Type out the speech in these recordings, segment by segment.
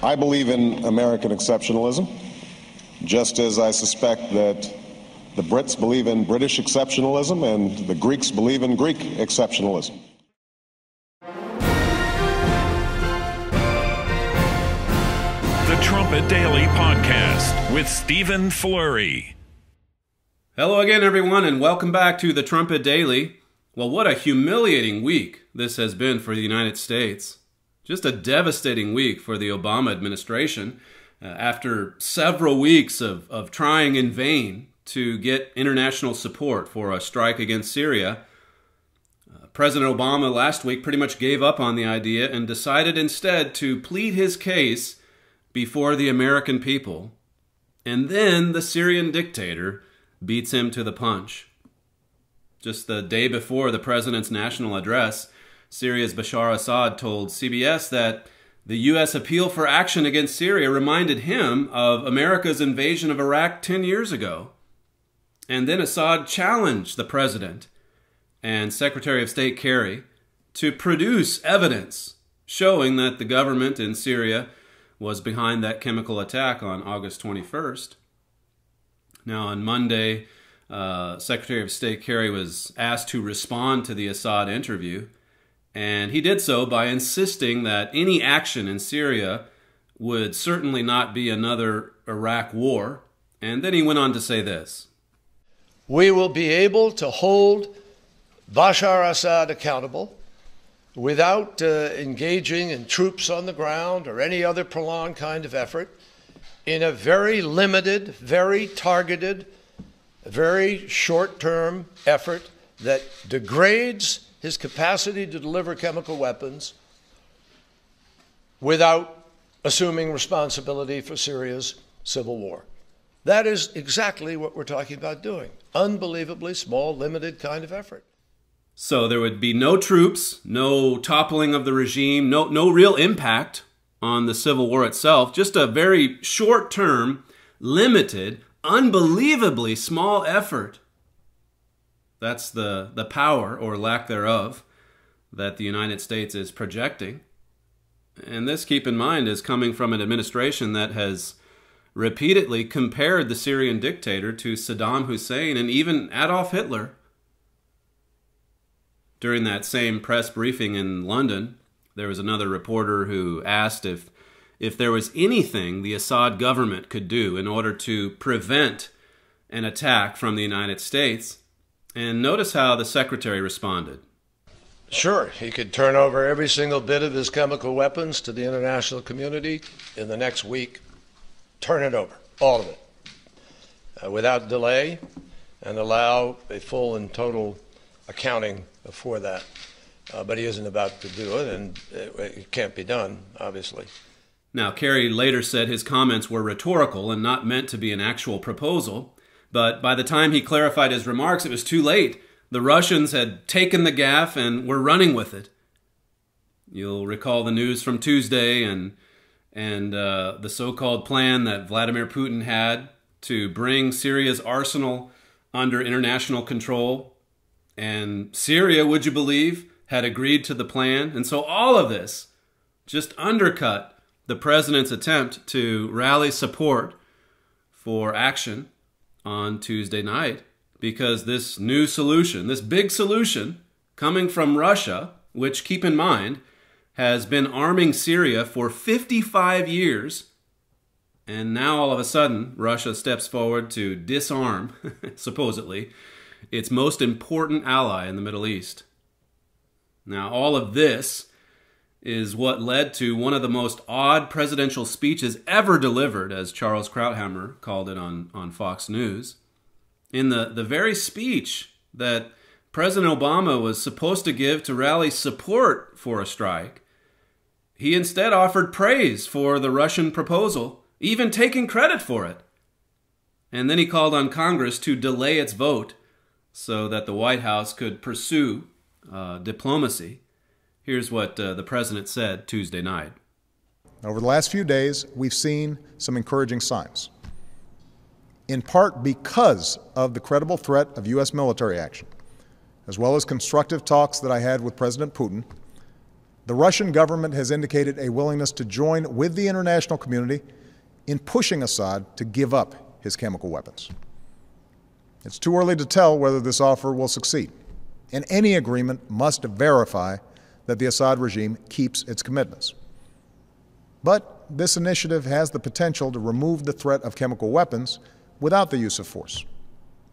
I believe in American exceptionalism, just as I suspect that the Brits believe in British exceptionalism and the Greeks believe in Greek exceptionalism. The Trumpet Daily Podcast with Stephen Flurry. Hello again, everyone, and welcome back to the Trumpet Daily. Well, what a humiliating week this has been for the United States. Just a devastating week for the Obama administration. After several weeks of trying in vain to get international support for a strike against Syria, President Obama last week pretty much gave up on the idea and decided instead to plead his case before the American people. And then the Syrian dictator beats him to the punch. Just the day before the president's national address, Syria's Bashar Assad told CBS that the U.S. appeal for action against Syria reminded him of America's invasion of Iraq 10 years ago. And then Assad challenged the president and Secretary of State Kerry to produce evidence showing that the government in Syria was behind that chemical attack on August 21st. Now, on Monday, Secretary of State Kerry was asked to respond to the Assad interview, and he did so by insisting that any action in Syria would certainly not be another Iraq war. And then he went on to say this: "We will be able to hold Bashar Assad accountable without engaging in troops on the ground or any other prolonged kind of effort, in a very limited, very targeted, very short-term effort that degrades his capacity to deliver chemical weapons without assuming responsibility for Syria's civil war." That is exactly what we're talking about doing. Unbelievably small, limited kind of effort. So there would be no troops, no toppling of the regime, no real impact on the civil war itself, just a very short-term, limited, unbelievably small effort. That's the power, or lack thereof, that the United States is projecting. And this, keep in mind, is coming from an administration that has repeatedly compared the Syrian dictator to Saddam Hussein and even Adolf Hitler. During that same press briefing in London, there was another reporter who asked if there was anything the Assad government could do in order to prevent an attack from the United States. And notice how the secretary responded. Sure, he could turn over every single bit of his chemical weapons to the international community in the next week. Turn it over, all of it, without delay, and allow a full and total accounting for that. But he isn't about to do it, and it can't be done, obviously. Now, Kerry later said his comments were rhetorical and not meant to be an actual proposal. But by the time he clarified his remarks, it was too late. The Russians had taken the gaffe and were running with it. You'll recall the news from Tuesday and the so-called plan that Vladimir Putin had to bring Syria's arsenal under international control. And Syria, would you believe, had agreed to the plan. And so all of this just undercut the president's attempt to rally support for action on Tuesday night, because this new solution, this big solution coming from Russia, which, keep in mind, has been arming Syria for 55 years, and now all of a sudden Russia steps forward to disarm, supposedly, its most important ally in the Middle East. Now, all of this is what led to one of the most odd presidential speeches ever delivered, as Charles Krauthammer called it on Fox News. In the very speech that President Obama was supposed to give to rally support for a strike, he instead offered praise for the Russian proposal, even taking credit for it. And then he called on Congress to delay its vote so that the White House could pursue diplomacy. Here's what the president said Tuesday night. Over the last few days, we've seen some encouraging signs, in part because of the credible threat of U.S. military action, as well as constructive talks that I had with President Putin. the Russian government has indicated a willingness to join with the international community in pushing Assad to give up his chemical weapons. It's too early to tell whether this offer will succeed, and any agreement must verify that the Assad regime keeps its commitments. But this initiative has the potential to remove the threat of chemical weapons without the use of force,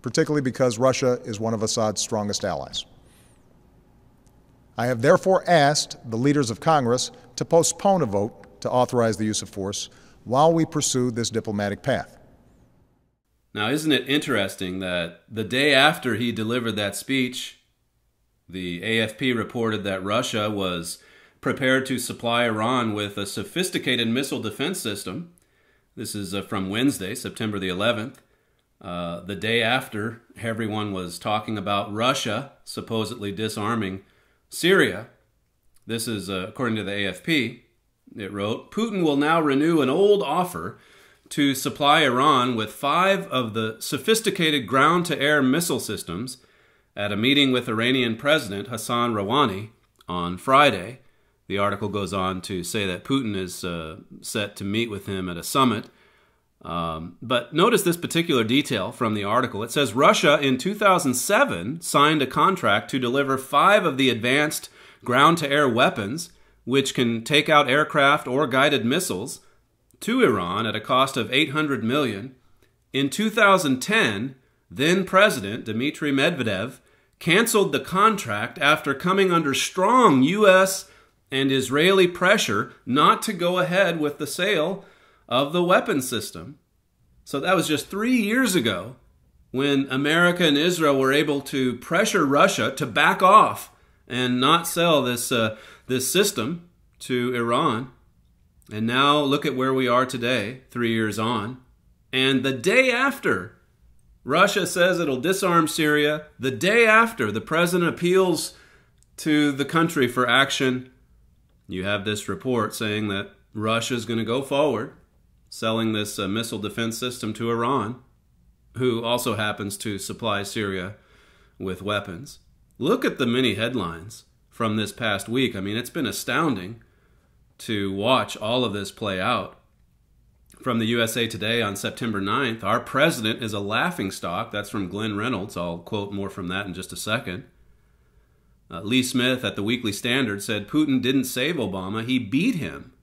particularly because Russia is one of Assad's strongest allies. I have therefore asked the leaders of Congress to postpone a vote to authorize the use of force while we pursue this diplomatic path. Now, isn't it interesting that the day after he delivered that speech, the AFP reported that Russia was prepared to supply Iran with a sophisticated missile defense system. This is from Wednesday, September the 11th. The day after, everyone was talking about Russia supposedly disarming Syria. This is according to the AFP. It wrote, Putin will now renew an old offer to supply Iran with 5 of the sophisticated ground-to-air missile systems at a meeting with Iranian President Hassan Rouhani on Friday. The article goes on to say that Putin is set to meet with him at a summit. But notice this particular detail from the article. It says Russia in 2007 signed a contract to deliver 5 of the advanced ground-to-air weapons, which can take out aircraft or guided missiles, to Iran at a cost of $800 million. In 2010, then-President Dmitry Medvedev canceled the contract after coming under strong U.S. and Israeli pressure not to go ahead with the sale of the weapon system. So that was just 3 years ago when America and Israel were able to pressure Russia to back off and not sell this system to Iran. And now look at where we are today, 3 years on. And the day after Russia says it'll disarm Syria, the day after the president appeals to the country for action, you have this report saying that Russia's going to go forward selling this missile defense system to Iran, who also happens to supply Syria with weapons. Look at the many headlines from this past week. I mean, it's been astounding to watch all of this play out. From the USA Today on September 9th, our president is a laughingstock. That's from Glenn Reynolds. I'll quote more from that in just a second. Lee Smith at the Weekly Standard said Putin didn't save Obama, he beat him.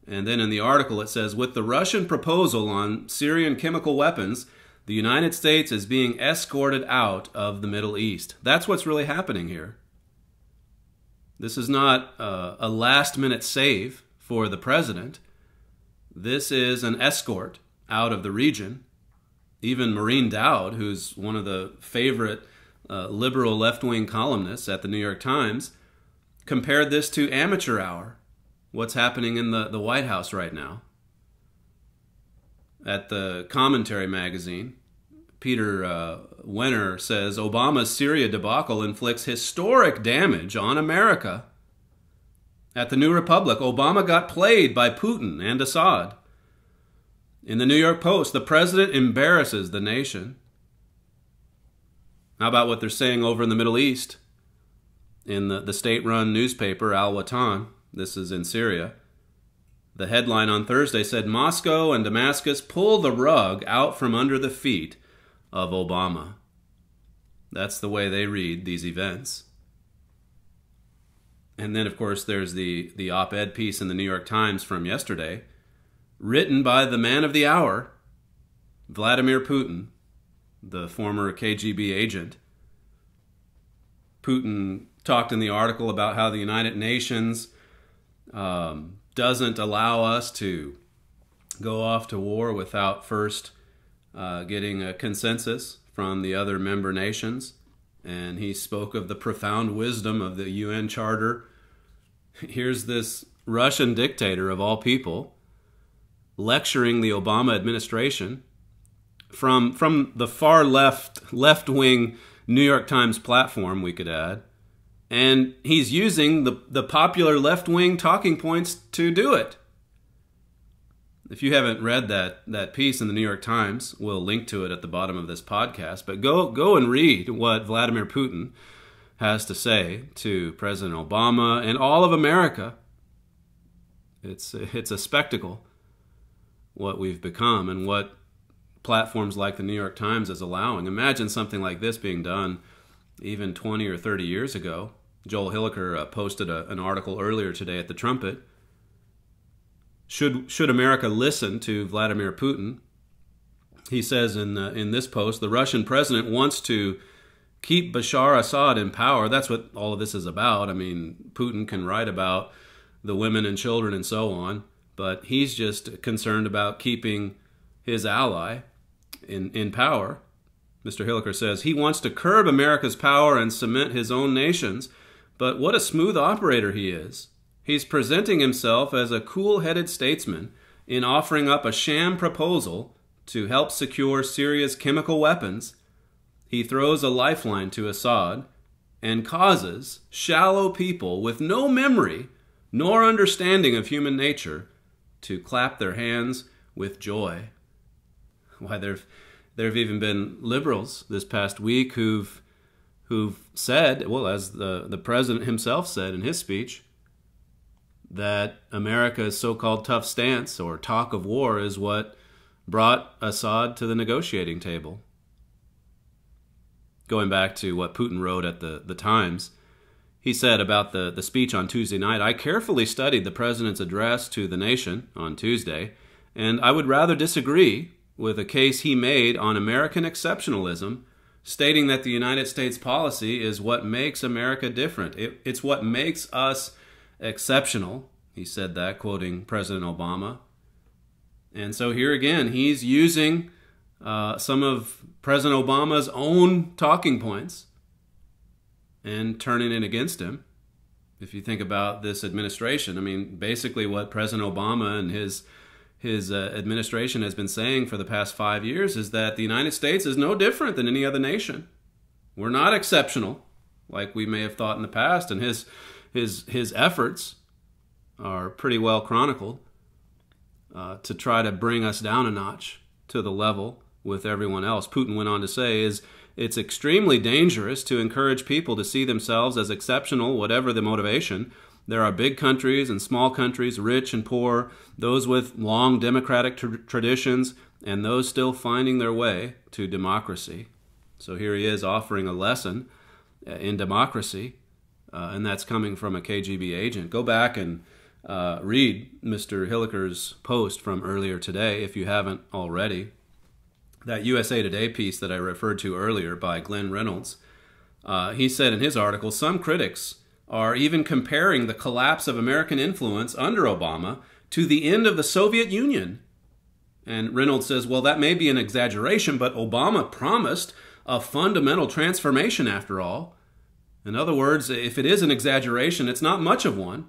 And then in the article it says, with the Russian proposal on Syrian chemical weapons, the United States is being escorted out of the Middle East. That's what's really happening here. This is not a last-minute save for the president. This is an escort out of the region. Even Maureen Dowd, who's one of the favorite liberal left-wing columnists at the New York Times, compared this to amateur hour, what's happening in the White House right now. At the Commentary magazine, Peter Wenner says, Obama's Syria debacle inflicts historic damage on America. At the New Republic, Obama got played by Putin and Assad. In the New York Post, the president embarrasses the nation. How about what they're saying over in the Middle East? In the state-run newspaper, Al Watan, this is in Syria, the headline on Thursday said, Moscow and Damascus pull the rug out from under the feet of Obama. That's the way they read these events. And then, of course, there's the op-ed piece in the New York Times from yesterday, written by the man of the hour, Vladimir Putin, the former KGB agent. Putin talked in the article about how the United Nations doesn't allow us to go off to war without first getting a consensus from the other member nations. And he spoke of the profound wisdom of the UN Charter. Here's this Russian dictator of all people lecturing the Obama administration from the far left-wing New York Times platform, we could add. And he's using the popular left-wing talking points to do it. If you haven't read that piece in the New York Times, we'll link to it at the bottom of this podcast. But go and read what Vladimir Putin has to say to President Obama and all of America. It's a spectacle what we've become and what platforms like the New York Times is allowing. Imagine something like this being done even 20 or 30 years ago. Joel Hilliker posted an article earlier today at the Trumpet. Should America listen to Vladimir Putin? He says in this post, the Russian president wants to keep Bashar Assad in power. That's what all of this is about. I mean, Putin can write about the women and children and so on, but he's just concerned about keeping his ally in power. Mr. Hilliker says he wants to curb America's power and cement his own nations, but what a smooth operator he is. He's presenting himself as a cool-headed statesman in offering up a sham proposal to help secure Syria's chemical weapons. He throws a lifeline to Assad and causes shallow people with no memory nor understanding of human nature to clap their hands with joy. Why, there have even been liberals this past week who've said, well, as the president himself said in his speech, that America's so-called tough stance or talk of war is what brought Assad to the negotiating table. Going back to what Putin wrote at the Times, he said about the speech on Tuesday night, I carefully studied the president's address to the nation on Tuesday, and I would rather disagree with a case he made on American exceptionalism, stating that the United States policy is what makes America different. It's what makes us exceptional. He said that, quoting President Obama. And so here again, he's using some of President Obama's own talking points and turning it against him. If you think about this administration, I mean, basically what President Obama and his administration has been saying for the past 5 years is that the United States is no different than any other nation. We're not exceptional, like we may have thought in the past, and his efforts are pretty well chronicled to try to bring us down a notch to the level with everyone else. Putin went on to say it's extremely dangerous to encourage people to see themselves as exceptional, whatever the motivation. There are big countries and small countries, rich and poor, those with long democratic traditions, and those still finding their way to democracy. So here he is offering a lesson in democracy, and that's coming from a KGB agent. Go back and read Mr. Hilliker's post from earlier today, if you haven't already. That USA Today piece that I referred to earlier by Glenn Reynolds, he said in his article, some critics are even comparing the collapse of American influence under Obama to the end of the Soviet Union. And Reynolds says, well, that may be an exaggeration, but Obama promised a fundamental transformation after all. In other words, if it is an exaggeration, it's not much of one.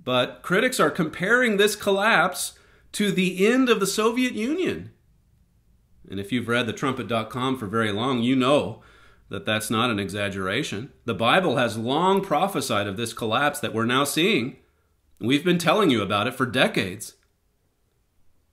But critics are comparing this collapse to the end of the Soviet Union. And if you've read thetrumpet.com for very long, you know that that's not an exaggeration. The Bible has long prophesied of this collapse that we're now seeing. We've been telling you about it for decades.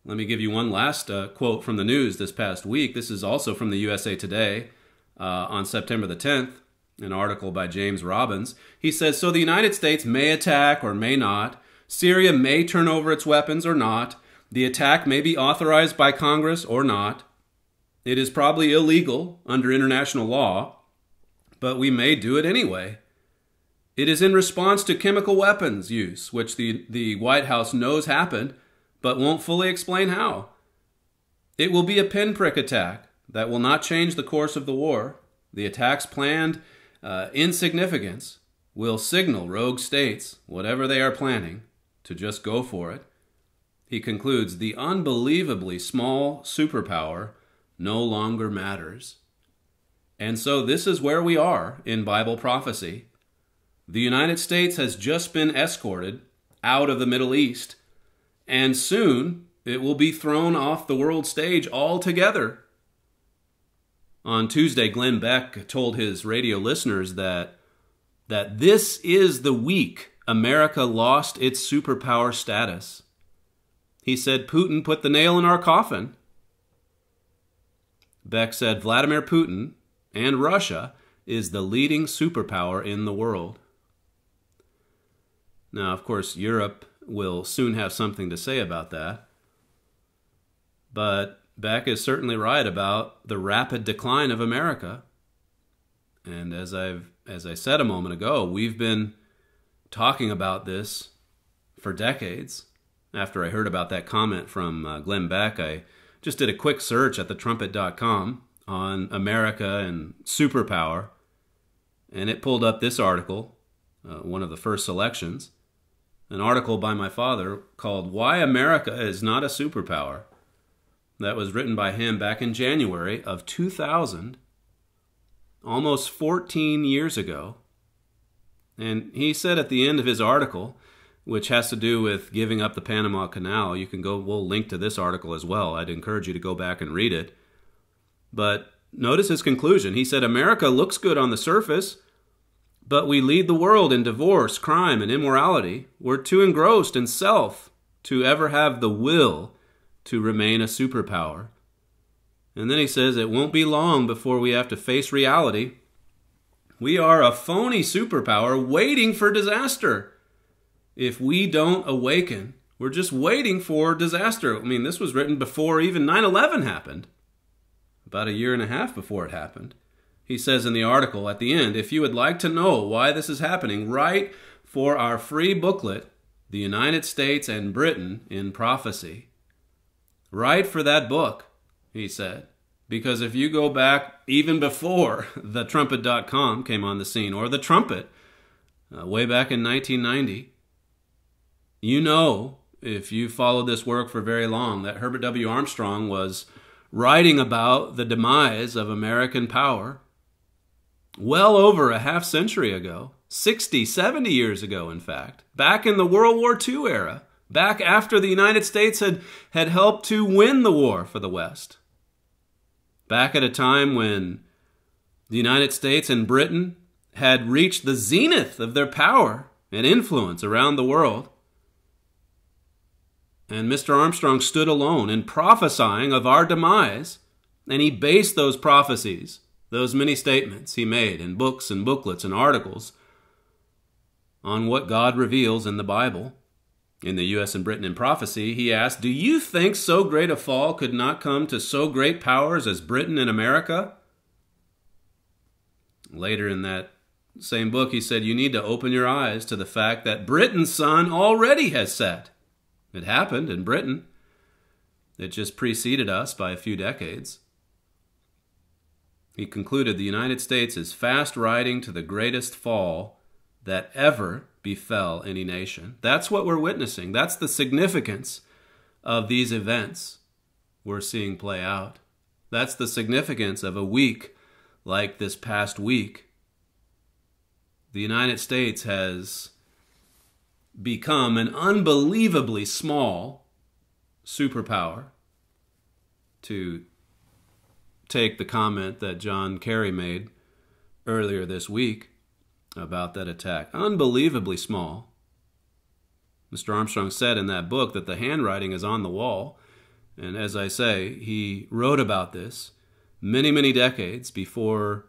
Let me give you one last quote from the news this past week. This is also from the USA Today on September the 10th, an article by James Robbins. He says, so the United States may attack or may not. Syria may turn over its weapons or not. The attack may be authorized by Congress or not. It is probably illegal under international law, but we may do it anyway. It is in response to chemical weapons use, which the White House knows happened, but won't fully explain how. It will be a pinprick attack that will not change the course of the war. The attack's planned insignificance will signal rogue states, whatever they are planning, to just go for it. He concludes, the unbelievably small superpower no longer matters. And so this is where we are in Bible prophecy. The United States has just been escorted out of the Middle East, and soon it will be thrown off the world stage altogether. On Tuesday, Glenn Beck told his radio listeners that this is the week America lost its superpower status. He said Putin put the nail in our coffin. Beck said Vladimir Putin and Russia is the leading superpower in the world. Now, of course, Europe will soon have something to say about that. But Beck is certainly right about the rapid decline of America. And as I said a moment ago, we've been talking about this for decades. After I heard about that comment from Glenn Beck, I just did a quick search at thetrumpet.com on America and superpower, and it pulled up this article, one of the first selections, an article by my father called "Why America is Not a Superpower." That was written by him back in January of 2000, almost 14 years ago. And he said at the end of his article, which has to do with giving up the Panama Canal, we'll link to this article as well. I'd encourage you to go back and read it. But notice his conclusion. He said, America looks good on the surface, but we lead the world in divorce, crime, and immorality. We're too engrossed in self to ever have the will to remain a superpower. And then he says it won't be long before we have to face reality. We are a phony superpower waiting for disaster. If we don't awaken, we're just waiting for disaster. I mean, this was written before even 9/11 happened, about a year and a half before it happened. He says in the article at the end, if you would like to know why this is happening, write for our free booklet, The United States and Britain in Prophecy. Write for that book, he said, because if you go back even before the Trumpet.com came on the scene, or the Trumpet, way back in 1990, you know, if you followed this work for very long, that Herbert W. Armstrong was writing about the demise of American power well over a half century ago, 60, 70 years ago, in fact, back in the World War II era, back after the United States had helped to win the war for the West, back at a time when the United States and Britain had reached the zenith of their power and influence around the world. And Mr. Armstrong stood alone in prophesying of our demise, and he based those prophecies, those many statements he made in books and booklets and articles, on what God reveals in the Bible. In the U.S. and Britain in Prophecy, he asked, do you think so great a fall could not come to so great powers as Britain and America? Later in that same book, he said, you need to open your eyes to the fact that Britain's sun already has set. It happened in Britain. It just preceded us by a few decades. He concluded the United States is fast riding to the greatest fall that ever befell any nation. That's what we're witnessing. That's the significance of these events we're seeing play out. That's the significance of a week like this past week. The United States has become an unbelievably small superpower, to take the comment that John Kerry made earlier this week about that attack. Unbelievably small. Mr. Armstrong said in that book that the handwriting is on the wall, and as I say, he wrote about this many, many decades before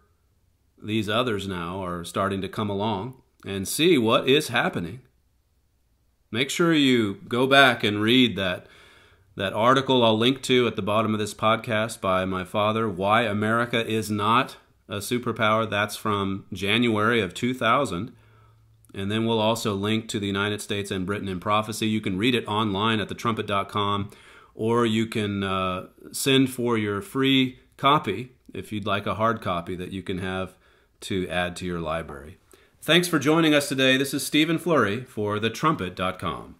these others now are starting to come along and see what is happening. Make sure you go back and read that article I'll link to at the bottom of this podcast by my father, Why America is Not a Superpower. That's from January of 2000. And then we'll also link to the United States and Britain in Prophecy. You can read it online at thetrumpet.com, or you can send for your free copy if you'd like a hard copy that you can have to add to your library. Thanks for joining us today. This is Stephen Flurry for thetrumpet.com.